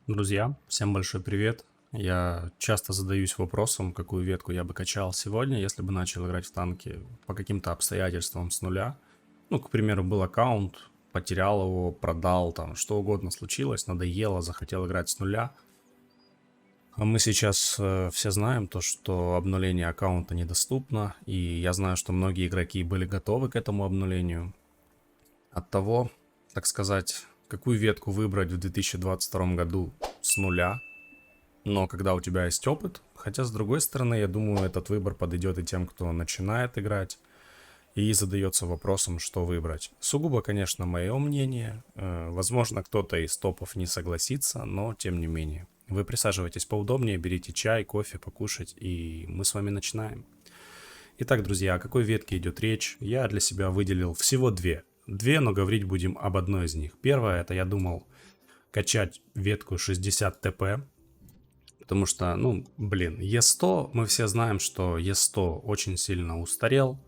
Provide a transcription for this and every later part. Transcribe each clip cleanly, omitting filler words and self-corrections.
Друзья, всем большой привет. Я часто задаюсь вопросом, какую ветку я бы качал сегодня, если бы начал играть в танки по каким-то обстоятельствам с нуля. Ну, к примеру, был аккаунт, потерял его, продал, там, что угодно случилось, надоело, захотел играть с нуля. А мы сейчас все знаем то, что обнуление аккаунта недоступно, и я знаю, что многие игроки были готовы к этому обнулению. От того, так сказать, какую ветку выбрать в 2022 году с нуля. Но когда у тебя есть опыт, хотя с другой стороны, я думаю, этот выбор подойдет и тем, кто начинает играть и задается вопросом, что выбрать. Сугубо, конечно, мое мнение. Возможно, кто-то из топов не согласится, но тем не менее. Вы присаживайтесь поудобнее, берите чай, кофе, покушать, и мы с вами начинаем. Итак, друзья, о какой ветке идет речь? Я для себя выделил всего две. Две, но говорить будем об одной из них. Первая, это я думал качать ветку 60 ТП. Потому что, Е100, мы все знаем, что Е100 очень сильно устарел.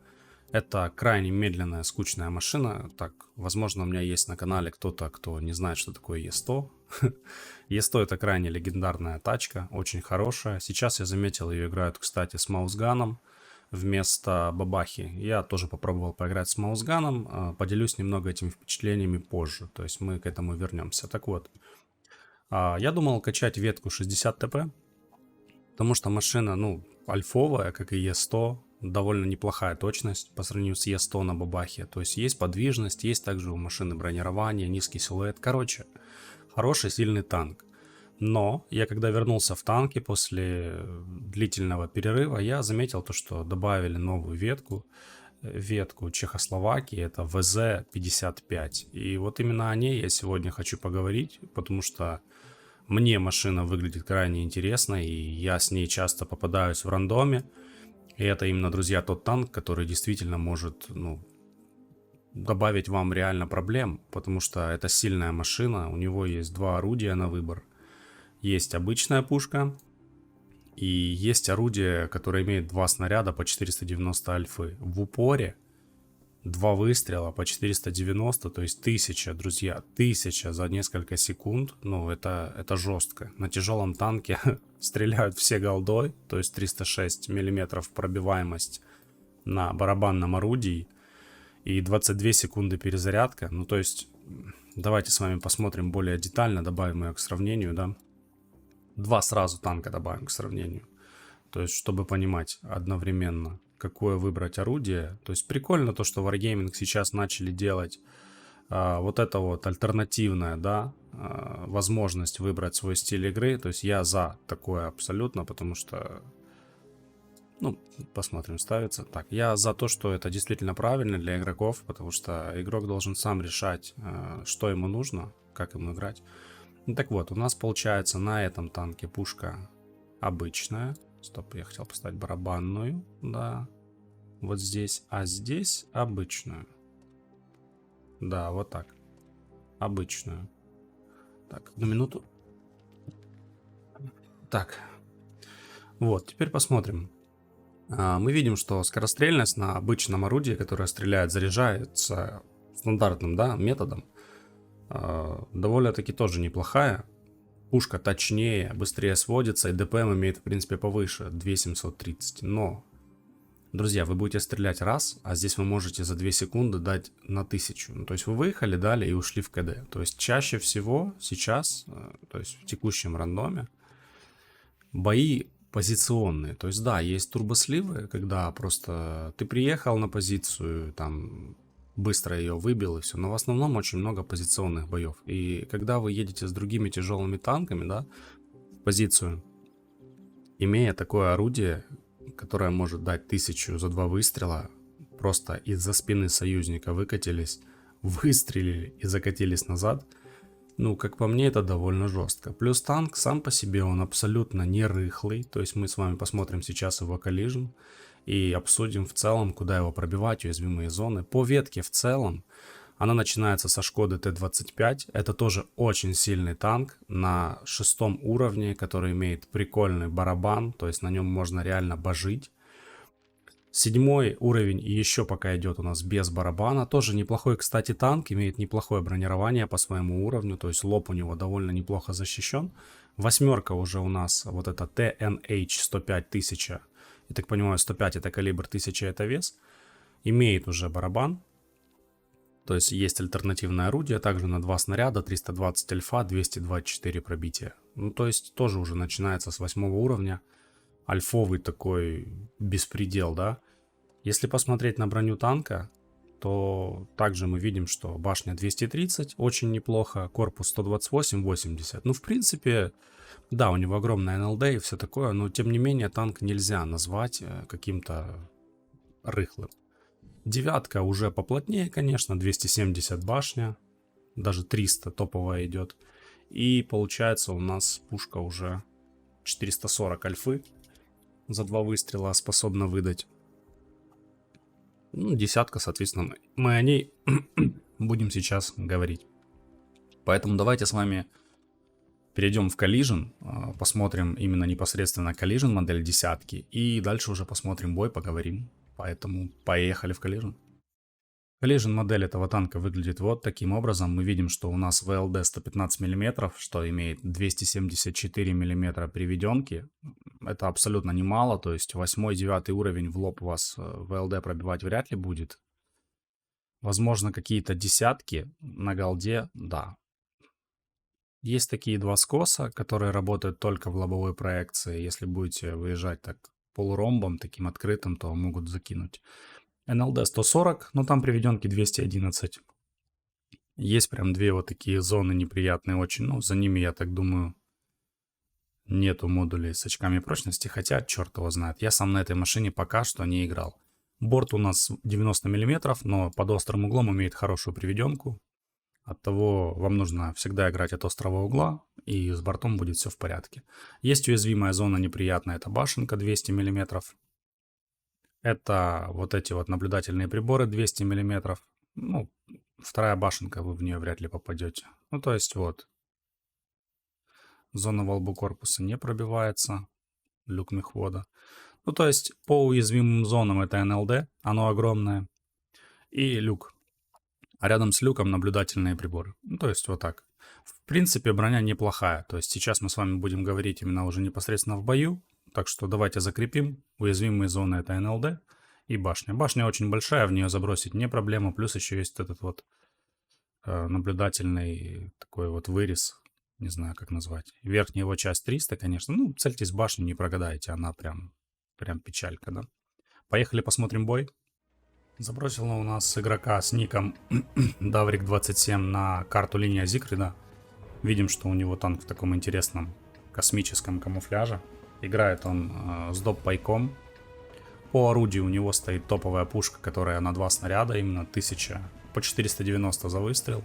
Это крайне медленная, скучная машина. Так, возможно, у меня есть на канале кто-то, кто не знает, что такое Е100. Е100 это крайне легендарная тачка, очень хорошая. Сейчас я заметил, ее играют, кстати, с маусганом вместо бабахи. Я тоже попробовал поиграть с маусганом. Поделюсь немного этими впечатлениями позже. То есть мы к этому вернемся. Так вот, я думал качать ветку 60 ТП, потому что машина, альфовая, как и Е100, довольно неплохая точность по сравнению с Е100 на бабахе. То есть есть подвижность, есть также у машины бронирование, низкий силуэт. Короче, хороший, сильный танк. Но я когда вернулся в танки после длительного перерыва, я заметил то, что добавили новую ветку Чехословакии, это ВЗ-55. И вот именно о ней я сегодня хочу поговорить, потому что мне машина выглядит крайне интересно, и я с ней часто попадаюсь в рандоме. И это именно, друзья, тот танк, который действительно может, добавить вам реально проблем, потому что это сильная машина, у него есть два орудия на выбор. Есть обычная пушка, и есть орудие, которое имеет два снаряда по 490 альфы. В упоре два выстрела по 490, то есть 1000, друзья, 1000 за несколько секунд. Это жестко. На тяжелом танке стреляют все голдой, то есть 306 миллиметров пробиваемость на барабанном орудии и 22 секунды перезарядка. То есть давайте с вами посмотрим более детально, добавим ее к сравнению, да. Два сразу танка добавим к сравнению. То есть, чтобы понимать одновременно, какое выбрать орудие. То есть, прикольно то, что Wargaming сейчас начали делать вот это вот альтернативная, да, возможность выбрать свой стиль игры. То есть, я за такое абсолютно, потому что, посмотрим, ставится. Так, я за то, что это действительно правильно для игроков, потому что игрок должен сам решать, что ему нужно, как ему играть. Так вот, у нас получается на этом танке пушка обычная. Стоп, я хотел поставить барабанную, да, вот здесь, а здесь обычную. Да, вот так, обычную. Так, одну минуту. Так, вот, теперь посмотрим. Мы видим, что скорострельность на обычном орудии, которое стреляет, заряжается стандартным, да, методом, довольно-таки тоже неплохая. Пушка точнее, быстрее сводится, и ДПМ имеет, в принципе, повыше, 2730. Но, друзья, вы будете стрелять раз, а здесь вы можете за 2 секунды дать на 1000. То есть вы выехали, дали и ушли в КД. То есть чаще всего сейчас, то есть в текущем рандоме, бои позиционные. То есть да, есть турбосливы, когда просто ты приехал на позицию, там быстро ее выбил и все. Но в основном очень много позиционных боев. И когда вы едете с другими тяжелыми танками, да, в позицию, имея такое орудие, которое может дать 1000 за 2 выстрела, просто из-за спины союзника выкатились, выстрелили и закатились назад, как по мне, это довольно жестко. Плюс танк сам по себе, он абсолютно не рыхлый. То есть мы с вами посмотрим сейчас его коллижн и обсудим в целом, куда его пробивать, уязвимые зоны. По ветке в целом, она начинается со Шкоды Т-25. Это тоже очень сильный танк на 6 уровне, который имеет прикольный барабан. То есть на нем можно реально божить. 7 уровень и еще пока идет у нас без барабана. Тоже неплохой, кстати, танк. Имеет неплохое бронирование по своему уровню. То есть лоб у него довольно неплохо защищен. 8 уже у нас вот это TNH 105 1000. Я так понимаю, 105 это калибр, 1000 это вес. Имеет уже барабан. То есть есть альтернативное орудие. Также на 2 снаряда, 320 альфа, 224 пробития. Ну то есть тоже уже начинается с 8 уровня. Альфовый такой беспредел, да. Если посмотреть на броню танка, то также мы видим, что башня 230, очень неплохо, корпус 128, 80. Ну, в принципе, да, у него огромная НЛД и все такое, но тем не менее танк нельзя назвать каким-то рыхлым. 9 уже поплотнее, конечно, 270 башня, даже 300 топовая идет. И получается у нас пушка уже 440 альфы. За 2 выстрела способна выдать. Ну, 10, соответственно, мы о ней будем сейчас говорить. Поэтому давайте с вами перейдем в Collision, посмотрим именно непосредственно Collision модель 10. И дальше уже посмотрим бой, поговорим. Поэтому поехали в Collision. Collision модель этого танка выглядит вот таким образом. Мы видим, что у нас ВЛД 115 мм, что имеет 274 мм приведенки. Это абсолютно немало, то есть 8-9 уровень в лоб у вас ВЛД пробивать вряд ли будет. Возможно, какие-то десятки на голде, да. Есть такие 2 скоса, которые работают только в лобовой проекции. Если будете выезжать так полуромбом, таким открытым, то могут закинуть. НЛД 140, но там приведенки 211. Есть прям 2 вот такие зоны неприятные очень. Ну, за ними, я так думаю, нету модулей с очками прочности. Хотя, черт его знает. Я сам на этой машине пока что не играл. Борт у нас 90 мм, но под острым углом имеет хорошую приведенку. Оттого вам нужно всегда играть от острого угла, и с бортом будет все в порядке. Есть уязвимая зона неприятная, это башенка 200 мм. Это вот эти вот наблюдательные приборы 200 мм. Ну, вторая башенка, вы в нее вряд ли попадете. Ну, то есть вот. Зона во лбу корпуса не пробивается. Люк мехвода. Ну, то есть по уязвимым зонам это НЛД, оно огромное. И люк. А рядом с люком наблюдательные приборы. Ну, то есть вот так. В принципе, броня неплохая. То есть сейчас мы с вами будем говорить именно уже непосредственно в бою. Так что давайте закрепим. Уязвимые зоны это НЛД и башня. Башня очень большая, в нее забросить не проблема. Плюс еще есть этот вот наблюдательный такой вот вырез. Не знаю, как назвать. Верхняя его часть 300, конечно. Ну, цельтесь в башню, не прогадаете. Она прям печалька, да. Поехали посмотрим бой. Забросила у нас игрока с ником Davrik27 на карту линия Зигфрида. Видим, что у него танк в таком интересном космическом камуфляже. Играет он с доп-пайком. По орудию у него стоит топовая пушка, которая на 2 снаряда, именно 1000 по 490 за выстрел.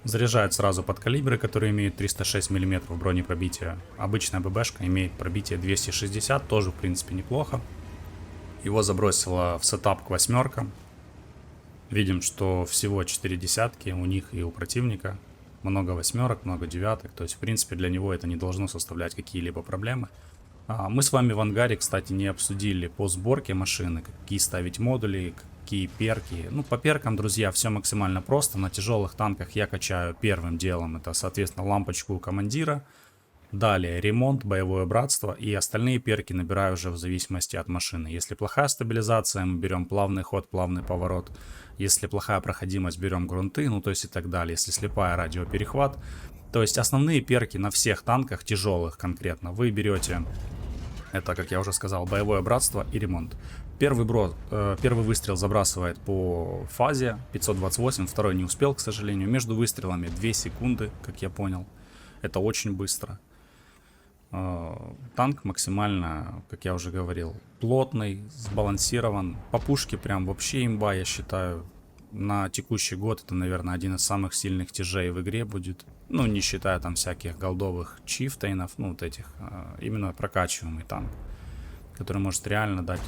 Заряжает сразу под калибры, которые имеют 306 мм бронепробития. Обычная ББшка имеет пробитие 260, тоже в принципе неплохо. Его забросило в сетап к 8. Видим, что всего 4 десятки у них и у противника. Много 8, много 9. То есть, в принципе, для него это не должно составлять какие-либо проблемы. Мы с вами в ангаре, кстати, не обсудили по сборке машины, какие ставить модули, какие перки. Ну, по перкам, друзья, все максимально просто. На тяжелых танках я качаю первым делом. Это, соответственно, лампочку у командира. Далее ремонт, боевое братство, и остальные перки набираю уже в зависимости от машины. Если плохая стабилизация, мы берем плавный ход, плавный поворот. Если плохая проходимость, берем грунты, ну то есть и так далее. Если слепая, радиоперехват. То есть основные перки на всех танках, тяжелых конкретно, вы берете, это, как я уже сказал, боевое братство и ремонт. Первый выстрел забрасывает по фазе 528, второй не успел, к сожалению. Между выстрелами 2 секунды, как я понял. Это очень быстро. Танк максимально, как я уже говорил, плотный, сбалансирован. По пушке прям вообще имба, я считаю. На текущий год это, наверное, один из самых сильных тяжей в игре будет. Ну, не считая там всяких голдовых чифтейнов, ну, вот этих. Именно прокачиваемый танк, который может реально дать,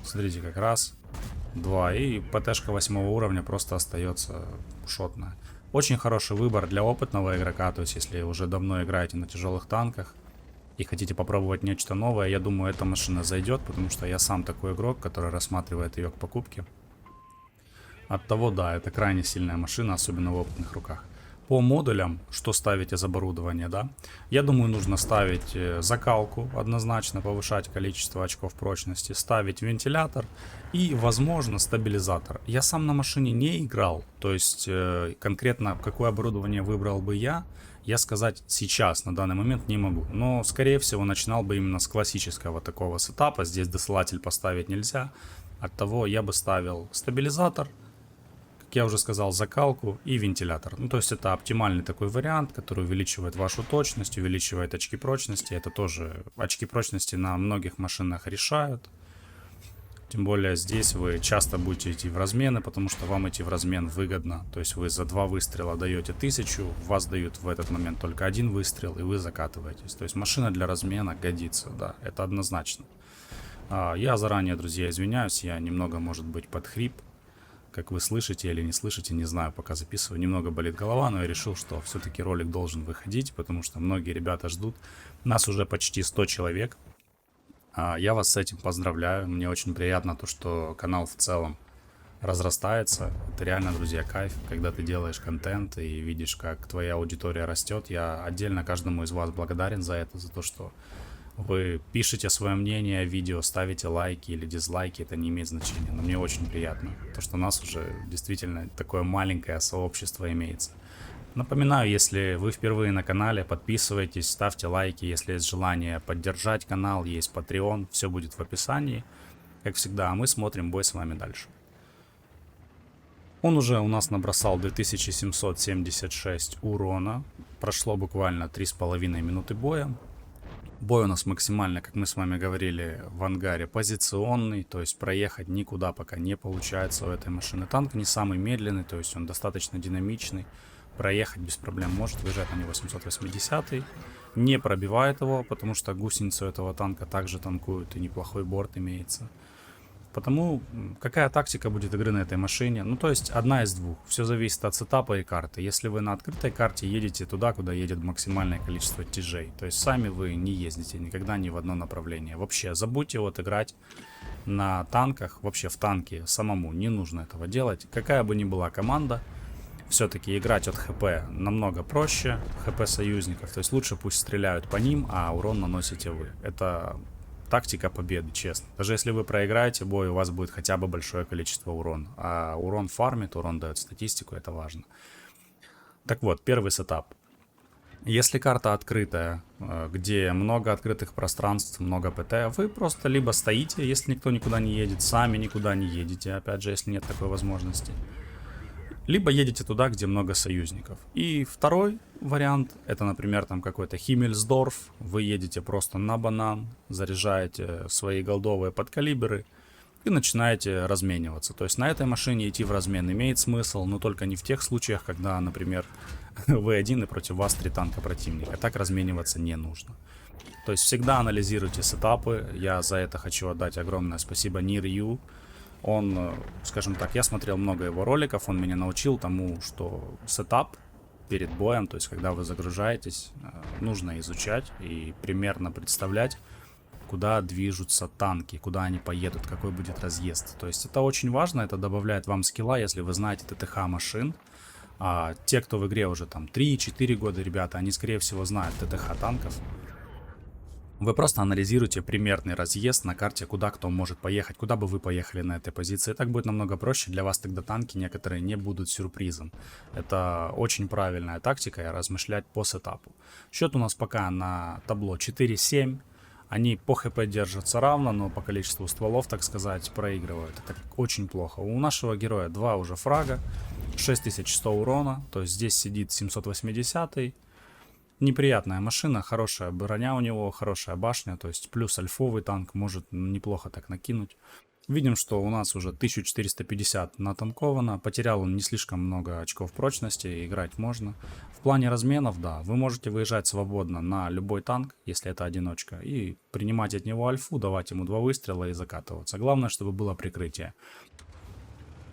смотрите, как раз, 2. И ПТшка 8 уровня просто остается шотная. Очень хороший выбор для опытного игрока, то есть если уже давно играете на тяжелых танках. и хотите попробовать нечто новое, я думаю, эта машина зайдет, потому что я сам такой игрок, который рассматривает ее к покупке. Оттого, да, это крайне сильная машина, особенно в опытных руках. По модулям, что ставить из оборудования, да, я думаю, нужно ставить закалку, однозначно повышать количество очков прочности, ставить вентилятор и, возможно, стабилизатор. Я сам на машине не играл, то есть конкретно какое оборудование выбрал бы я сказать сейчас, на данный момент не могу. Но, скорее всего, начинал бы именно с классического такого сетапа, здесь досылатель поставить нельзя, оттого я бы ставил стабилизатор, как я уже сказал, закалку и вентилятор. Ну, то есть это оптимальный такой вариант, который увеличивает вашу точность, увеличивает очки прочности. Это тоже очки прочности на многих машинах решают. Тем более здесь вы часто будете идти в размены, потому что вам идти в размен выгодно. То есть вы за 2 выстрела даете 1000, вас дают в этот момент только 1 выстрел, и вы закатываетесь. То есть машина для размена годится, да, это однозначно. Я заранее, друзья, извиняюсь, я немного, может быть, подхрип. Как вы слышите или не слышите, не знаю, пока записываю. Немного болит голова, но я решил, что все-таки ролик должен выходить, потому что многие ребята ждут. Нас уже почти 100 человек. Я вас с этим поздравляю. Мне очень приятно то, что канал в целом разрастается. Это реально, друзья, кайф, когда ты делаешь контент и видишь, как твоя аудитория растет. Я отдельно каждому из вас благодарен за это, за то, что вы пишете свое мнение о видео, ставите лайки или дизлайки, это не имеет значения, но мне очень приятно, то что у нас уже действительно такое маленькое сообщество имеется. Напоминаю, если вы впервые на канале, подписывайтесь, ставьте лайки, если есть желание поддержать канал, есть Patreon, все будет в описании, как всегда, а мы смотрим бой с вами дальше. Он уже у нас набросал 2776 урона, прошло буквально 3,5 минуты боя. Бой у нас максимально, как мы с вами говорили, в ангаре позиционный, то есть проехать никуда пока не получается у этой машины. Танк не самый медленный, то есть он достаточно динамичный. Проехать без проблем может, выезжать на него 780, не пробивает его, потому что гусеницу этого танка также танкуют и неплохой борт имеется. Потому какая тактика будет игры на этой машине? Ну, то есть одна из двух. Все зависит от сетапа и карты. Если вы на открытой карте едете туда, куда едет максимальное количество тяжей. То есть сами вы не ездите никогда ни в одно направление. Вообще забудьте вот играть на танках, вообще в танке самому. Не нужно этого делать. Какая бы ни была команда, все-таки играть от ХП намного проще. ХП союзников. То есть лучше пусть стреляют по ним, а урон наносите вы. Это тактика победы, честно. Даже если вы проиграете бой, у вас будет хотя бы большое количество урона. А урон фармит, урон дает статистику, это важно. Так вот, первый сетап. Если карта открытая, где много открытых пространств, много ПТ, вы просто либо стоите, если никто никуда не едет, сами никуда не едете, опять же, если нет такой возможности. Либо едете туда, где много союзников. И второй вариант, это, например, там какой-то Химмельсдорф. Вы едете просто на банан, заряжаете свои голдовые подкалиберы и начинаете размениваться. То есть на этой машине идти в размен имеет смысл, но только не в тех случаях, когда, например, вы один и против вас 3 танка противника. Так размениваться не нужно. То есть всегда анализируйте сетапы. Я за это хочу отдать огромное спасибо Нирью. Он, скажем так, я смотрел много его роликов, он меня научил тому, что сетап перед боем, то есть когда вы загружаетесь, нужно изучать и примерно представлять, куда движутся танки, куда они поедут, какой будет разъезд. То есть это очень важно, это добавляет вам скилла, если вы знаете ТТХ машин. А те, кто в игре уже там 3-4 года, ребята, они скорее всего знают ТТХ танков. Вы просто анализируете примерный разъезд на карте, куда кто может поехать, куда бы вы поехали на этой позиции. Так будет намного проще, для вас тогда танки некоторые не будут сюрпризом. Это очень правильная тактика, размышлять по сетапу. Счет у нас пока на табло 4-7. Они по хп держатся равно, но по количеству стволов, так сказать, проигрывают. Это очень плохо. У нашего героя 2 уже фрага, 6100 урона, то есть здесь сидит 780. Неприятная машина, хорошая броня у него, хорошая башня, то есть плюс альфовый танк может неплохо так накинуть. Видим, что у нас уже 1450 натанковано, потерял он не слишком много очков прочности, играть можно. В плане разменов, да, вы можете выезжать свободно на любой танк, если это одиночка, и принимать от него альфу, давать ему 2 выстрела и закатываться. Главное, чтобы было прикрытие.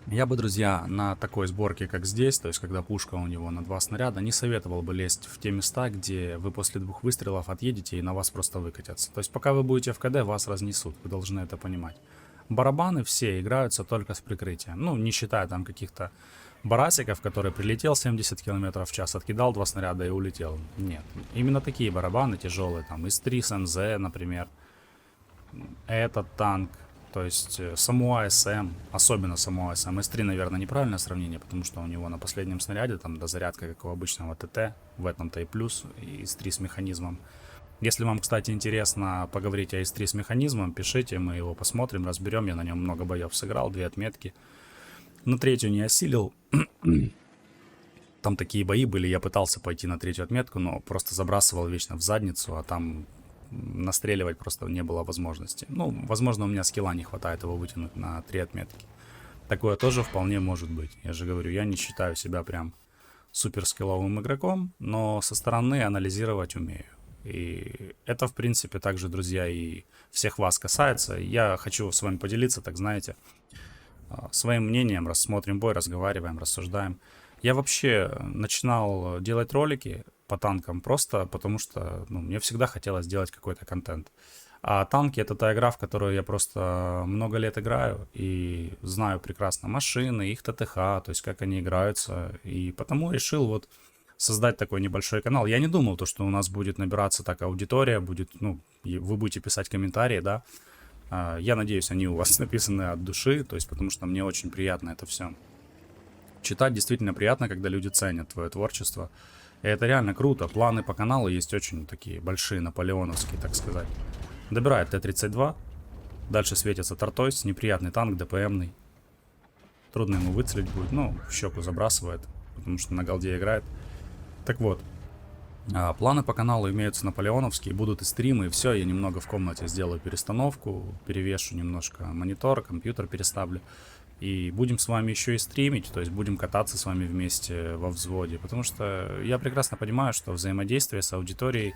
Я бы, друзья, на такой сборке, как здесь, то есть когда пушка у него на 2 снаряда, не советовал бы лезть в те места, где вы после 2 выстрелов отъедете и на вас просто выкатятся. То есть пока вы будете в КД, вас разнесут, вы должны это понимать. Барабаны все играются только с прикрытием. Ну, не считая там каких-то барасиков, который прилетел 70 км в час, откидал 2 снаряда и улетел. Нет. Именно такие барабаны тяжелые, там, ИС-3 с НЗ, например. Этот танк, то есть само АСМ, особенно само АСМ. С3, наверное, неправильное сравнение, потому что у него на последнем снаряде там дозарядка, как у обычного ТТ, в этом-то и плюс, и ИС-3 с механизмом. Если вам, кстати, интересно поговорить о ИС-3 с механизмом, пишите, мы его посмотрим, разберем. Я на нем много боев сыграл, 2 отметки. На третью не осилил. Там такие бои были, я пытался пойти на третью отметку, но просто забрасывал вечно в задницу, а там настреливать просто не было возможности. Ну, возможно, у меня скилла не хватает его вытянуть на 3 отметки. Такое тоже вполне может быть. Я же говорю, я не считаю себя прям супер скилловым игроком, но со стороны анализировать умею. И это, в принципе, также, друзья, и всех вас касается. Я хочу с вами поделиться, так знаете, своим мнением. Рассмотрим бой, разговариваем, рассуждаем. Я вообще начинал делать ролики по танкам просто потому, что мне всегда хотелось сделать какой-то контент. А танки — это та игра, в которую я просто много лет играю и знаю прекрасно машины, их ТТХ, то есть как они играются. И потому решил вот создать такой небольшой канал. Я не думал, что у нас будет набираться так аудитория, будет, вы будете писать комментарии, да. Я надеюсь, они у вас написаны от души, то есть потому что мне очень приятно это все читать. Действительно приятно, когда люди ценят твое творчество. И это реально круто. Планы по каналу есть очень такие большие, наполеоновские, так сказать. Добирает Т-32. Дальше светится Тартойс. Неприятный танк, ДПМный. Трудно ему выцелить будет. В щеку забрасывает, потому что на голде играет. Так вот. Планы по каналу имеются наполеоновские. Будут и стримы, и все. Я немного в комнате сделаю перестановку. Перевешу немножко монитор, компьютер переставлю. И будем с вами еще и стримить, то есть будем кататься с вами вместе во взводе. Потому что я прекрасно понимаю, что взаимодействие с аудиторией,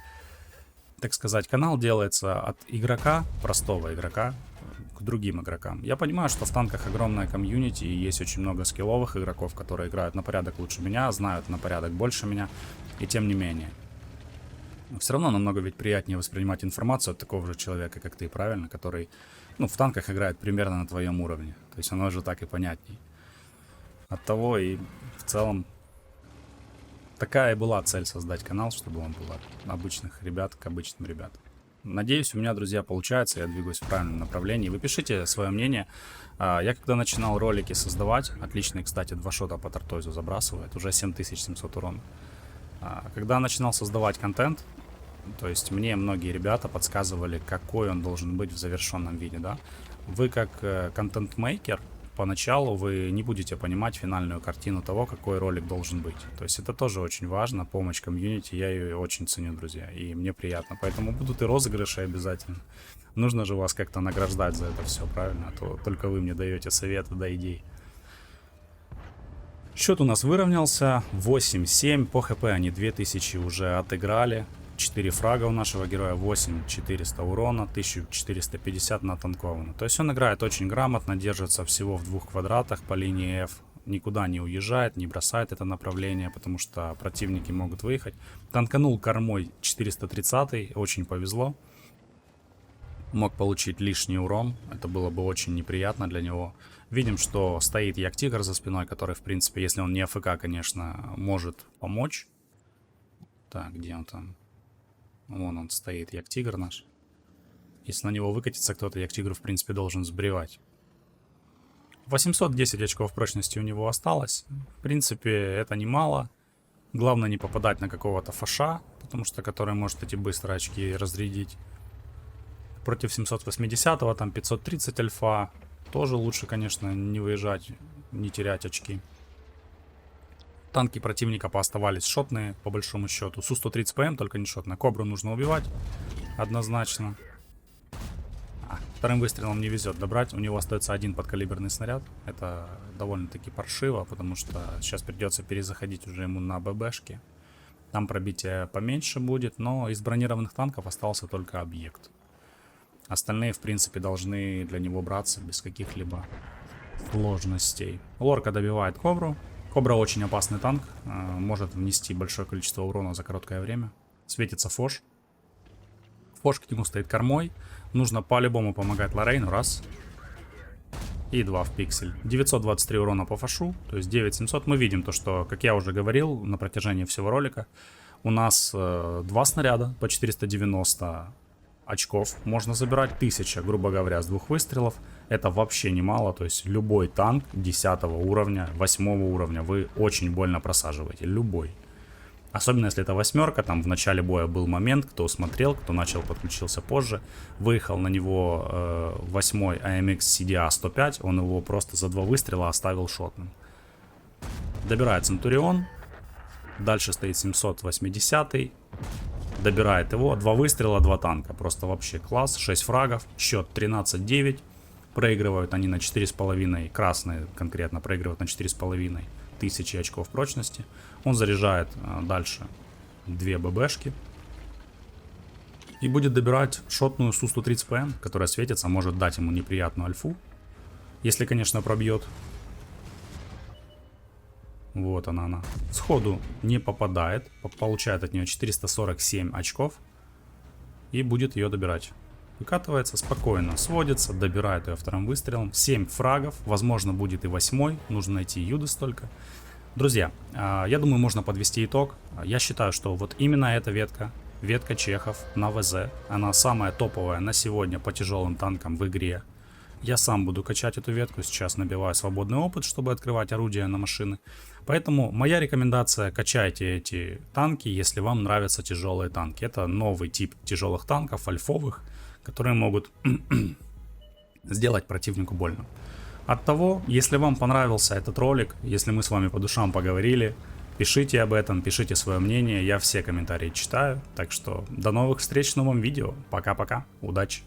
так сказать, канал делается от игрока, простого игрока, к другим игрокам. Я понимаю, что в танках огромная комьюнити, и есть очень много скилловых игроков, которые играют на порядок лучше меня, знают на порядок больше меня, и тем не менее. Все равно намного ведь приятнее воспринимать информацию от такого же человека, как ты, правильно, который в танках играет примерно на твоем уровне. То есть оно же так и понятней. Оттого и в целом такая и была цель создать канал, чтобы он был от обычных ребят к обычным ребятам. Надеюсь, у меня, друзья, получается, я двигаюсь в правильном направлении. Вы пишите свое мнение. Я когда начинал ролики создавать, отличный, кстати, 2 шота по Тартойзу забрасывает, уже 7700 урона. Когда начинал создавать контент, то есть мне многие ребята подсказывали, какой он должен быть в завершенном виде, да. Вы как контент-мейкер, поначалу вы не будете понимать финальную картину того, какой ролик должен быть. То есть это тоже очень важно, помощь комьюнити, я ее очень ценю, друзья, и мне приятно. Поэтому будут и розыгрыши обязательно. Нужно же вас как-то награждать за это все, правильно? А то только вы мне даете советы, да, идей. Счет у нас выровнялся, 8-7, по хп они 2000 уже отыграли. 4 фрага у нашего героя, 8400 урона, 1450 натанковано. То есть он играет очень грамотно, держится всего в 2 квадратах по линии F. Никуда не уезжает, не бросает это направление, потому что противники могут выехать. Танканул кормой 430, очень повезло. Мог получить лишний урон, это было бы очень неприятно для него. Видим, что стоит Як-Тигр за спиной, который, в принципе, если он не АФК, конечно, может помочь. Так, где он там? Вон он стоит, Як-Тигр наш. Если на него выкатится кто-то, Як-Тигр, в принципе, должен сбривать. 810 очков прочности у него осталось. В принципе, это немало. Главное не попадать на какого-то фаша, потому что который может эти быстро очки разрядить. Против 780-го, там 530 альфа. Тоже лучше, конечно, не выезжать, не терять очки. Танки противника пооставались шотные, по большому счету. Су-130 ПМ, только не шотная. Кобру нужно убивать, однозначно. Вторым выстрелом не везет добрать. У него остается один подкалиберный снаряд. Это довольно-таки паршиво, потому что сейчас придется перезаходить уже ему на ББшке. Там пробитие поменьше будет, но из бронированных танков остался только объект. Остальные, в принципе, должны для него браться без каких-либо сложностей. Лорка добивает Кобру. Кобра очень опасный танк, может внести большое количество урона за короткое время. Светится Фош. Фош к нему стоит кормой. Нужно по-любому помогать Лорейну. Раз. И 2 в пиксель. 923 урона по Фошу, то есть 9700. Мы видим то, что, как я уже говорил на протяжении всего ролика, у нас 2 снаряда по 490 очков можно забирать, 1000, грубо говоря, с 2 выстрелов. Это вообще немало, то есть любой танк 10 уровня, 8 уровня вы очень больно просаживаете, любой. Особенно если это 8, там в начале боя был момент, кто смотрел, кто начал, подключился позже, выехал на него 8 AMX CDA 105, он его просто за 2 выстрела оставил шотным. Добирает Центурион, дальше стоит 780, добирает его, 2 выстрела, 2 танка, просто вообще класс, 6 фрагов, счет 13-9, проигрывают они на 4,5, красные конкретно проигрывают на 4,5 тысячи очков прочности. Он заряжает дальше 2 ББшки и будет добирать шотную Су-130ПМ, которая светится, может дать ему неприятную альфу, если, конечно, пробьет. Вот она. Сходу не попадает, получает от нее 447 очков и будет ее добирать. Выкатывается спокойно, сводится, добирает ее вторым выстрелом. 7 фрагов, возможно будет и 8, нужно найти Юдас только. Друзья, я думаю, можно подвести итог. Я считаю, что вот именно эта ветка, ветка чехов на ВЗ, она самая топовая на сегодня по тяжелым танкам в игре. Я сам буду качать эту ветку, сейчас набиваю свободный опыт, чтобы открывать орудия на машины. Поэтому моя рекомендация: качайте эти танки, если вам нравятся тяжелые танки. Это новый тип тяжелых танков, альфовых, которые могут сделать противнику больно. Оттого, если вам понравился этот ролик, если мы с вами по душам поговорили, пишите об этом, пишите свое мнение, я все комментарии читаю. Так что до новых встреч в новом видео. Пока-пока, удачи!